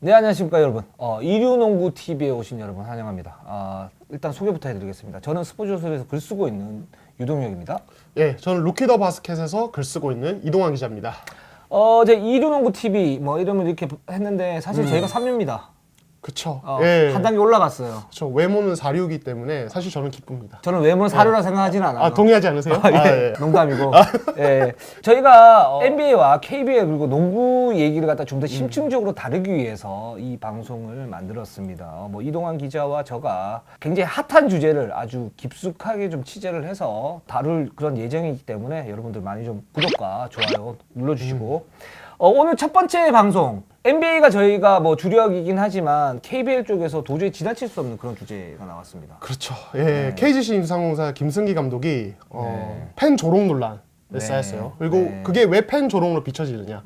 네, 안녕하십니까 여러분. 이류농구TV에 오신 여러분 환영합니다. 일단 소개부터 해드리겠습니다. 저는 스포츠조선에서 글 쓰고 있는 유동혁입니다. 예, 저는 루키더 바스켓에서 글 쓰고 있는 이동환 기자입니다. 이제 이류농구TV 뭐 이름을 이렇게 했는데 사실 저희가 3류입니다. 그쵸. 예. 한 단계 올라갔어요. 그쵸. 외모는 4류이기 때문에 사실 저는 기쁩니다. 저는 외모는 사료라 생각하지는 않아요. 동의하지 않으세요? 예. 농담이고. 예. 저희가 NBA와 KBL 그리고 농구 얘기를 갖다 좀 더 심층적으로 다루기 위해서 이 방송을 만들었습니다. 뭐 이동환 기자와 저가 굉장히 핫한 주제를 아주 깊숙하게 좀 취재를 해서 다룰 그런 예정이기 때문에 여러분들 많이 좀 구독과 좋아요 눌러주시고 오늘 첫 번째 방송 NBA가 저희가 뭐 주력이긴 하지만 KBL 쪽에서 도저히 지나칠 수 없는 그런 주제가 나왔습니다. 그렇죠. 예, KGC 인삼공사 김승기 감독이 팬 조롱 논란에 쌓였어요. 그리고 그게 왜 팬 조롱으로 비춰지느냐?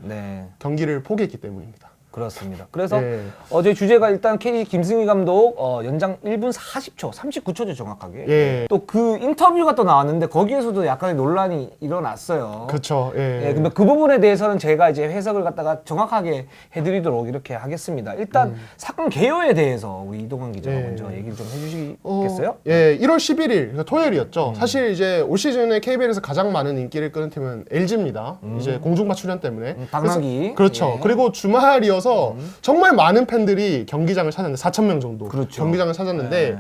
경기를 포기했기 때문입니다. 그렇습니다. 그래서 어제 주제가 일단 KGC 김승희 감독 연장 1분 40초, 39초죠 정확하게. 또 그 인터뷰가 또 나왔는데 거기에서도 약간의 논란이 일어났어요. 그렇죠. 근데 그 부분에 대해서는 제가 이제 해석을 갖다가 정확하게 해드리도록 이렇게 하겠습니다. 일단 사건 개요에 대해서 우리 이동환 기자가 먼저 얘기를 좀 해주시겠어요? 1월 11일 그러니까 토요일이었죠. 사실 이제 올 시즌에 KBL에서 가장 많은 인기를 끄는 팀은 LG입니다. 이제 공중파 출연 때문에. 당나귀. 그렇죠. 그리고 주말이어서 정말 많은 팬들이 경기장을 찾았는데 4,000명 정도 경기장을 찾았는데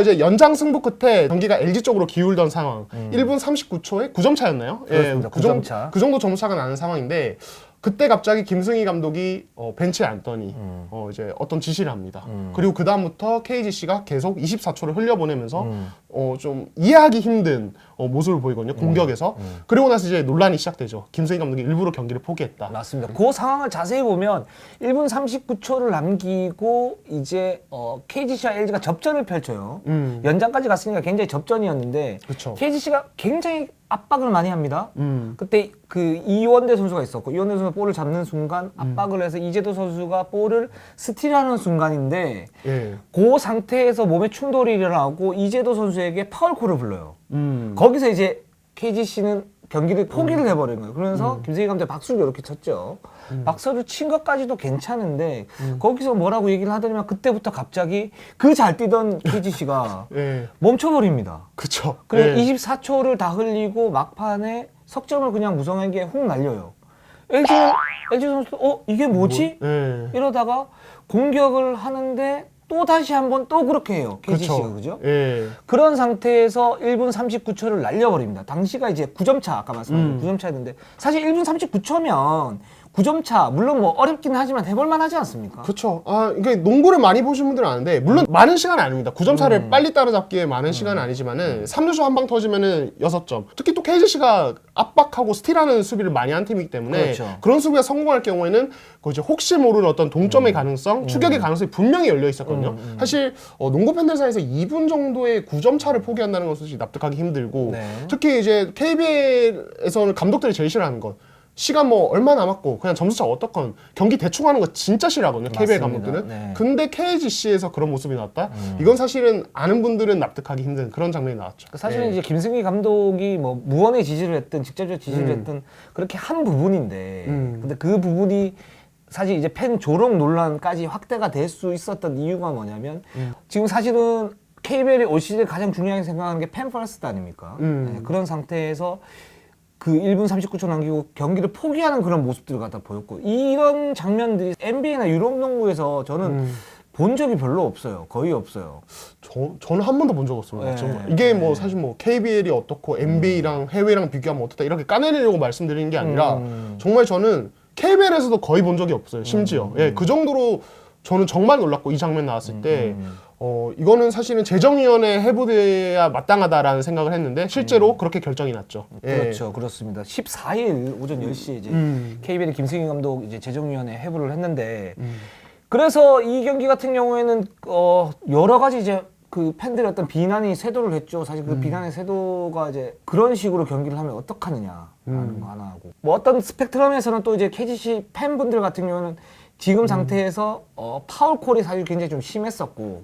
이제 연장 승부 끝에 경기가 LG 쪽으로 기울던 상황 1분 39초에 9점 차였나요? 그렇습니다. 9점 차. 그 정도 점수차가 나는 상황인데 그때 갑자기 김승희 감독이 벤치에 앉더니 이제 어떤 지시를 합니다. 그리고 그 다음부터 KGC가 계속 24초를 흘려보내면서 좀 이해하기 힘든 모습을 보이거든요. 공격에서. 그리고 나서 이제 논란이 시작되죠. 김승희 감독이 일부러 경기를 포기했다. 맞습니다. 그 상황을 자세히 보면 1분 39초를 남기고 이제 KGC와 LG가 접전을 펼쳐요. 연장까지 갔으니까 굉장히 접전이었는데 그쵸. KGC가 굉장히 압박을 많이 합니다. 그때 그 이원대 선수가 있었고 이원대 선수가 볼을 잡는 순간 압박을 해서 이재도 선수가 볼을 스틸하는 순간인데 그 상태에서 몸에 충돌이 일어나고 이재도 선수에게 파울콜을 불러요. 거기서 이제 KGC는 경기를 포기를 해버린 거예요. 그러면서 김승희 감독이 박수를 이렇게 쳤죠. 박수를 친 것까지도 괜찮은데 거기서 뭐라고 얘기를 하더니만 그때부터 갑자기 그 잘 뛰던 KGC가 멈춰버립니다. 그쵸. 그래 24초를 다 흘리고 막판에 석점을 그냥 무성하게 훅 날려요. LG 선수도 이게 뭐지? 이러다가 공격을 하는데 또 다시 한번 또 그렇게 해요. KGC가 그죠? 그런 상태에서 1분 39초를 날려버립니다. 당시가 이제 9점 차 아까 말씀하신 9점 차였는데 사실 1분 39초면 9점 차 물론 뭐 어렵긴 하지만 해볼만 하지 않습니까? 그렇죠. 이게 농구를 많이 보신 분들은 아는데 물론 많은 시간은 아닙니다. 9점 차를 빨리 따라잡기에 많은 시간은 아니지만은 3점슛 한 방 터지면은 6점. 특히 또 KGC가 압박하고 스틸하는 수비를 많이 한 팀이기 때문에 그런 수비가 성공할 경우에는 이제 혹시 모르는 어떤 동점의 가능성, 추격의 가능성이 분명히 열려 있었거든요. 사실 농구 팬들 사이에서 2분 정도의 9점 차를 포기한다는 것은 솔직히 납득하기 힘들고 특히 이제 KBL에서는 감독들이 제일 싫어하는 것. 시간 뭐 얼마 남았고 그냥 점수차 어떻건 경기 대충 하는 거 진짜 싫어하거든요. KBL 감독들은. 근데 KGC에서 그런 모습이 나왔다? 이건 사실은 아는 분들은 납득하기 힘든 그런 장면이 나왔죠. 사실은 이제 김승희 감독이 뭐 무언의 지지를 했든 직접적 지지를 했든 그렇게 한 부분인데 근데 그 부분이 사실 이제 팬 조롱 논란까지 확대가 될 수 있었던 이유가 뭐냐면 지금 사실은 KBL이 올 시즌 가장 중요하게 생각하는 게 팬 퍼스트 아닙니까? 그런 상태에서 그 1분 39초 남기고 경기를 포기하는 그런 모습들을 갖다 보였고 이런 장면들이 NBA나 유럽 농구에서 저는 본 적이 별로 없어요. 거의 없어요. 저는 한 번도 본 적 없습니다. 이게 뭐 사실 뭐 KBL이 어떻고 NBA랑 해외랑 비교하면 어떻다 이렇게 까내리려고 말씀드리는 게 아니라 정말 저는 KBL에서도 거의 본 적이 없어요. 심지어 그 정도로 저는 정말 놀랐고 이 장면 나왔을 때 이거는 사실은 재정위원회 해부돼야 마땅하다라는 생각을 했는데 실제로 그렇게 결정이 났죠. 그렇죠, 그렇습니다. 14일 오전 10시에 이제 KBL 김승희 감독 이제 재정위원회 해부를 했는데 그래서 이 경기 같은 경우에는 여러 가지 이제 그 팬들의 어떤 비난이 쇄도를 했죠. 사실 그 비난의 쇄도가 이제 그런 식으로 경기를 하면 어떡하느냐라는 거 하나 하고 뭐 어떤 스펙트럼에서는 또 이제 KGC 팬분들 같은 경우는 지금 상태에서 파울콜이 사실 굉장히 좀 심했었고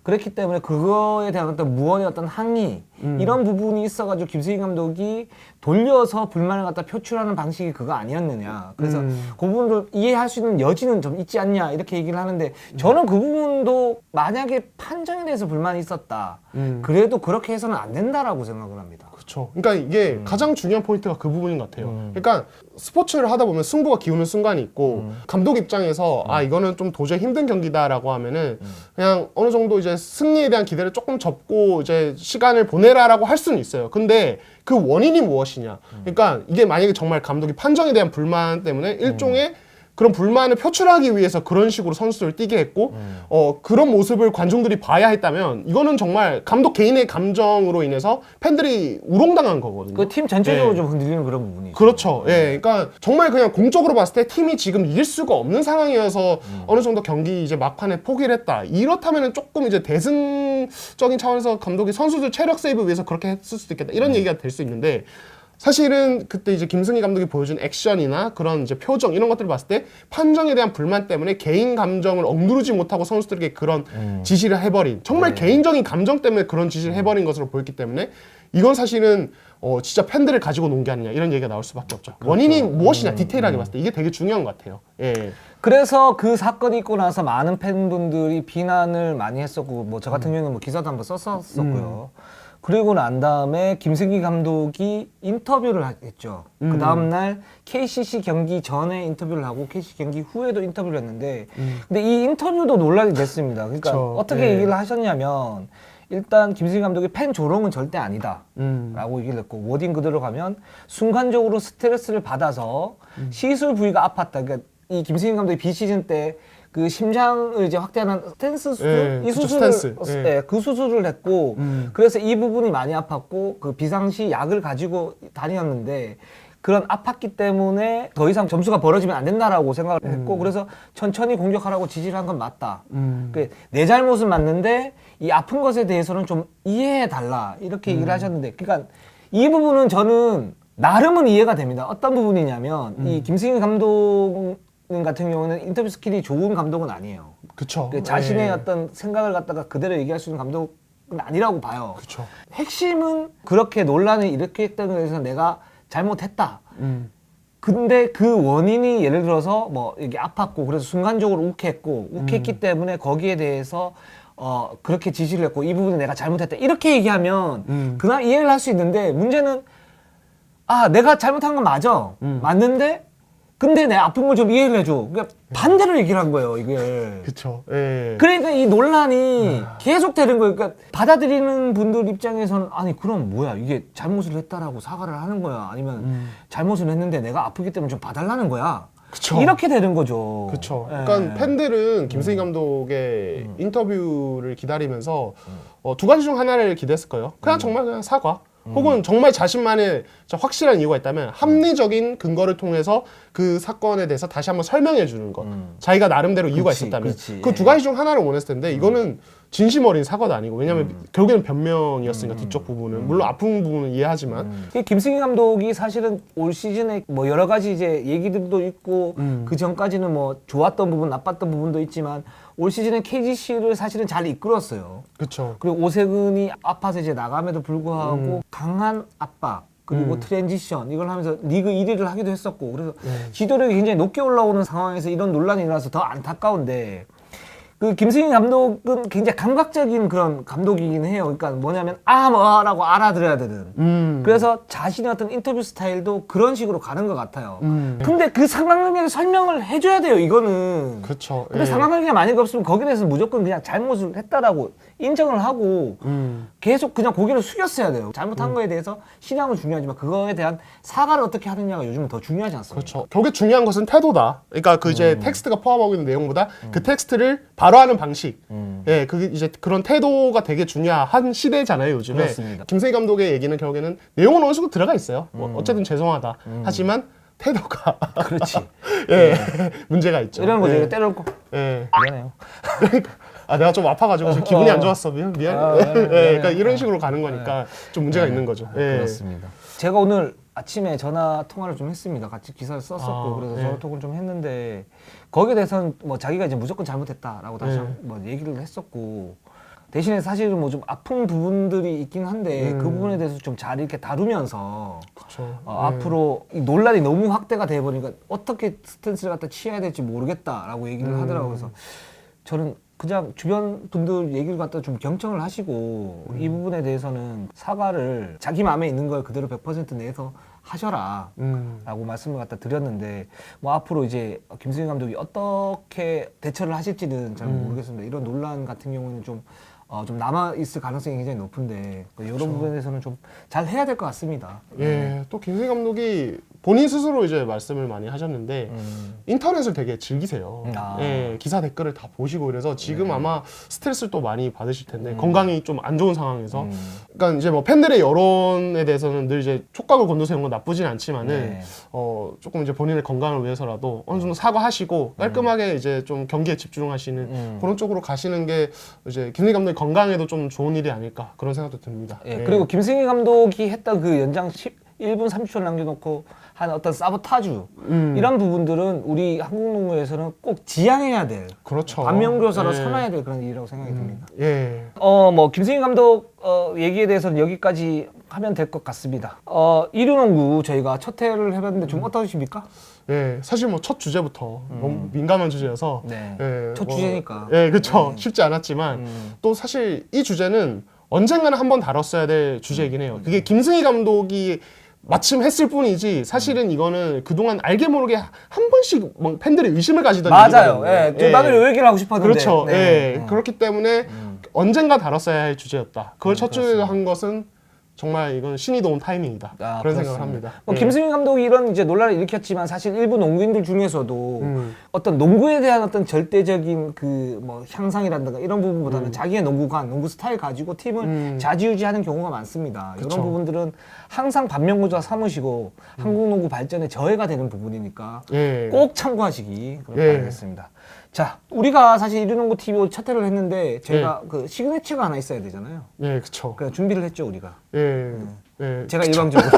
그랬기 때문에 그거에 대한 어떤 무언의 어떤 항의 이런 부분이 있어가지고 김승희 감독이 돌려서 불만을 갖다 표출하는 방식이 그거 아니었느냐. 그래서 그 부분도 이해할 수 있는 여지는 좀 있지 않냐 이렇게 얘기를 하는데 저는 그 부분도 만약에 판정에 대해서 불만이 있었다. 그래도 그렇게 해서는 안 된다라고 생각을 합니다. 그렇죠. 그러니까 이게 가장 중요한 포인트가 그 부분인 것 같아요. 그러니까 스포츠를 하다 보면 승부가 기우는 순간이 있고 감독 입장에서 아 이거는 좀 도저히 힘든 경기다라고 하면은 그냥 어느 정도 이제 승리에 대한 기대를 조금 접고 이제 시간을 보내라라고 할 수는 있어요. 근데 그 원인이 무엇이냐? 그러니까 이게 만약에 정말 감독이 판정에 대한 불만 때문에 일종의 그런 불만을 표출하기 위해서 그런 식으로 선수를 뛰게 했고 그런 모습을 관중들이 봐야 했다면 이거는 정말 감독 개인의 감정으로 인해서 팬들이 우롱당한 거거든요. 그 팀 전체적으로 예. 좀 흔들리는 그런 부분이 그렇죠. 예. 그러니까 정말 그냥 공적으로 봤을 때 팀이 지금 이길 수가 없는 상황이어서 어느 정도 경기 이제 막판에 포기를 했다. 이렇다면은 조금 이제 대승적인 차원에서 감독이 선수들 체력 세이브 위해서 그렇게 했을 수도 있겠다. 이런 얘기가 될 수 있는데 사실은 그때 이제 김승희 감독이 보여준 액션이나 그런 이제 표정 이런 것들을 봤을 때 판정에 대한 불만 때문에 개인 감정을 억누르지 못하고 선수들에게 그런 지시를 해버린 정말 개인적인 감정 때문에 그런 지시를 해버린 것으로 보였기 때문에 이건 사실은 진짜 팬들을 가지고 논 게 아니냐 이런 얘기가 나올 수밖에 없죠. 그렇죠. 원인이 무엇이냐 디테일하게 봤을 때 이게 되게 중요한 것 같아요. 예. 그래서 그 사건이 있고 나서 많은 팬분들이 비난을 많이 했었고 뭐 저 같은 경우는 뭐 기사도 한번 썼었고요. 그리고 난 다음에 김승기 감독이 인터뷰를 했죠. 그 다음날 KCC 경기 전에 인터뷰를 하고 KCC 경기 후에도 인터뷰를 했는데 근데 이 인터뷰도 논란이 됐습니다. 그러니까 그쵸. 어떻게 예. 얘기를 하셨냐면 일단 김승기 감독이 팬 조롱은 절대 아니다 라고 얘기를 했고 워딩 그대로 가면 순간적으로 스트레스를 받아서 시술 부위가 아팠다. 그러니까 이 김승기 감독이 비시즌 때 그 심장을 이제 확대하는 스탠스 수술 예, 이 그쵸, 수술을 스탠스. 예. 그 수술을 했고 그래서 이 부분이 많이 아팠고 그 비상시 약을 가지고 다녔는데 그런 아팠기 때문에 더 이상 점수가 벌어지면 안 된다라고 생각을 했고 그래서 천천히 공격하라고 지시를 한 건 맞다. 내 잘못은 맞는데 이 아픈 것에 대해서는 좀 이해해 달라 이렇게 얘기를 하셨는데 그러니까 이 부분은 저는 나름은 이해가 됩니다. 어떤 부분이냐면 이 김승희 감독 같은 경우는 인터뷰 스킬이 좋은 감독은 아니에요. 그쵸. 그 자신의 예. 어떤 생각을 갖다가 그대로 얘기할 수 있는 감독은 아니라고 봐요. 그쵸. 핵심은 그렇게 논란을 일으켰다는 것에 대해서 내가 잘못했다. 근데 그 원인이 예를 들어서 뭐 이게 아팠고 그래서 순간적으로 욱했기 때문에 거기에 대해서 그렇게 지시를 했고 이 부분은 내가 잘못했다. 이렇게 얘기하면 그날 이해를 할 수 있는데 문제는 아 내가 잘못한 건 맞아. 맞는데 근데 내 아픈 걸 좀 이해를 해줘. 그러니까 반대로 얘기를 한 거예요, 이게. 그쵸. 예. 그러니까 이 논란이 계속 되는 거예요. 그러니까 받아들이는 분들 입장에서는 아니 그럼 뭐야 이게 잘못을 했다라고 사과를 하는 거야 아니면 잘못을 했는데 내가 아프기 때문에 좀 봐달라는 거야. 그쵸. 이렇게 되는 거죠. 그렇죠. 예. 그러니까 팬들은 김승희 감독의 인터뷰를 기다리면서 두 가지 중 하나를 기대했을 거예요. 그냥 정말 그냥 사과. 혹은 정말 자신만의 확실한 이유가 있다면 합리적인 근거를 통해서 그 사건에 대해서 다시 한번 설명해 주는 것. 자기가 나름대로 이유가 그치, 있었다면. 그치, 그 두 예. 가지 중 하나를 원했을 텐데 이거는 진심 어린 사과도 아니고 왜냐면 결국에는 변명이었으니까 뒤쪽 부분은. 물론 아픈 부분은 이해하지만. 이 김승희 감독이 사실은 올 시즌에 뭐 여러 가지 이제 얘기들도 있고 그 전까지는 뭐 좋았던 부분, 나빴던 부분도 있지만 올 시즌에 KGC를 사실은 잘 이끌었어요. 그렇죠. 그리고 오세근이 아파서 이제 나감에도 불구하고 강한 압박 그리고 트랜지션 이걸 하면서 리그 1위를 하기도 했었고 그래서 지도력이 굉장히 높게 올라오는 상황에서 이런 논란이 일어나서 더 안타까운데 그 김승희 감독은 굉장히 감각적인 그런 감독이긴 해요. 그러니까 뭐냐면 뭐라고 알아들어야 되는. 그래서 자신의 어떤 인터뷰 스타일도 그런 식으로 가는 것 같아요. 근데 그 상황관계를 설명을 해줘야 돼요. 이거는. 그렇죠. 근데 상황관계가 만약에 없으면 거기에 대해서 무조건 그냥 잘못을 했다라고 인정을 하고 계속 그냥 고개를 숙였어야 돼요. 잘못한 거에 대해서 신앙은 중요하지만 그거에 대한 사과를 어떻게 하느냐가 요즘은 더 중요하지 않습니까? 그렇죠. 결국에 중요한 것은 태도다. 그러니까 그 이제 텍스트가 포함하고 있는 내용보다 그 텍스트를 바로 하는 방식. 예, 그게 이제 그런 태도가 되게 중요한 시대잖아요, 요즘에. 그렇습니다. 김세희 감독의 얘기는 결국에는 내용은 어느 정도 들어가 있어요. 뭐 어쨌든 죄송하다. 하지만 태도가 그렇지. 예, 문제가 있죠. 이런 거죠. 예. 때려놓고 예. 미안해요. 내가 좀 아파가지고 지금 기분이 안 좋았어. 미안. 네, 예, 그러니까 이런 식으로 가는 거니까 좀 문제가 있는 거죠. 예. 그렇습니다. 제가 오늘 아침에 전화 통화를 좀 했습니다. 같이 기사를 썼었고 그래서 전화 통화를 좀 했는데 거기에 대해서는 뭐 자기가 이제 무조건 잘못했다라고 다시 뭐 얘기를 했었고 대신에 사실은 뭐 좀 아픈 부분들이 있긴 한데 그 부분에 대해서 좀 잘 이렇게 다루면서 그쵸. 앞으로 이 논란이 너무 확대가 돼 버리니까 어떻게 스탠스를 갖다 취해야 될지 모르겠다라고 얘기를 하더라고요. 그래서 저는 그냥 주변 분들 얘기를 갖다 좀 경청을 하시고 이 부분에 대해서는 사과를 자기 마음에 있는 걸 그대로 100% 내서 하셔라 라고 말씀을 갖다 드렸는데 뭐 앞으로 이제 김승현 감독이 어떻게 대처를 하실지는 잘 모르겠습니다. 이런 논란 같은 경우는 좀 남아 있을 가능성이 굉장히 높은데 이런 부분에 대해서는 좀 잘 해야 될 것 같습니다. 예, 또 김승희 감독이 본인 스스로 이제 말씀을 많이 하셨는데 인터넷을 되게 즐기세요. 예, 기사 댓글을 다 보시고 그래서 지금 아마 스트레스를 또 많이 받으실 텐데 건강이 좀 안 좋은 상황에서 그러니까 이제 뭐 팬들의 여론에 대해서는 늘 이제 촉각을 곤두세우는 건 나쁘진 않지만은 조금 이제 본인의 건강을 위해서라도 어느 정도 사과하시고 깔끔하게 이제 좀 경기에 집중하시는 그런 쪽으로 가시는 게 이제 김승희 감독의 건강에도 좀 좋은 일이 아닐까 그런 생각도 듭니다. 예, 그리고 김승희 감독이 했던 그 연장 1분 30초를 남겨놓고 한 어떤 사보타주 이런 부분들은 우리 한국 농구에서는 꼭 지양해야 될 그렇죠. 반면교사로 예. 삼아야 될 그런 일이라고 생각이 듭니다. 예. 뭐 김승희 감독 얘기에 대해서는 여기까지 하면 될 것 같습니다. 이류농구 저희가 첫 회를 해봤는데 좀 어떠십니까? 예, 사실 뭐 첫 주제부터 너무 민감한 주제여서 네. 예, 첫 주제니까. 예, 그렇죠. 쉽지 않았지만 또 사실 이 주제는 언젠가는 한번 다뤘어야 될 주제이긴 해요. 그게 김승희 감독이 마침 했을 뿐이지 사실은 이거는 그동안 알게 모르게 한 번씩 막 팬들이 의심을 가지던 맞아요. 얘기거든요. 예, 나도 요 얘기를 하고 싶었는데. 그렇죠. 네. 예, 그렇기 때문에 언젠가 다뤘어야 할 주제였다. 그걸 첫 주제로 한 것은 정말 이건 신이 도운 타이밍이다. 그런 그렇습니다. 생각을 합니다. 뭐 예. 김승희 감독이 이런 이제 논란을 일으켰지만 사실 일부 농구인들 중에서도 어떤 농구에 대한 어떤 절대적인 그 뭐 향상이라든가 이런 부분보다는 자기의 농구관, 농구 스타일 가지고 팀을 좌지우지하는 경우가 많습니다. 그쵸. 이런 부분들은 항상 반면교사 삼으시고 한국 농구 발전에 저해가 되는 부분이니까 예. 꼭 참고하시기 예. 바라겠습니다. 자, 우리가 사실 이류농구 TV 첫 회를 했는데 저희가 그 시그니처가 하나 있어야 되잖아요. 예, 그렇죠. 그래서 준비를 했죠, 우리가. 예. 예. 제가 일방적으로.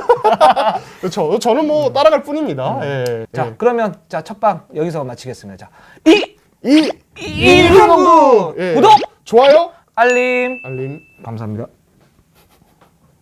그렇죠. 저는 뭐 따라갈 뿐입니다. 예. 자, 예. 그러면 자, 첫방 여기서 마치겠습니다. 자, 이류농구 이류농구 예. 구독, 좋아요, 알림. 알림. 감사합니다.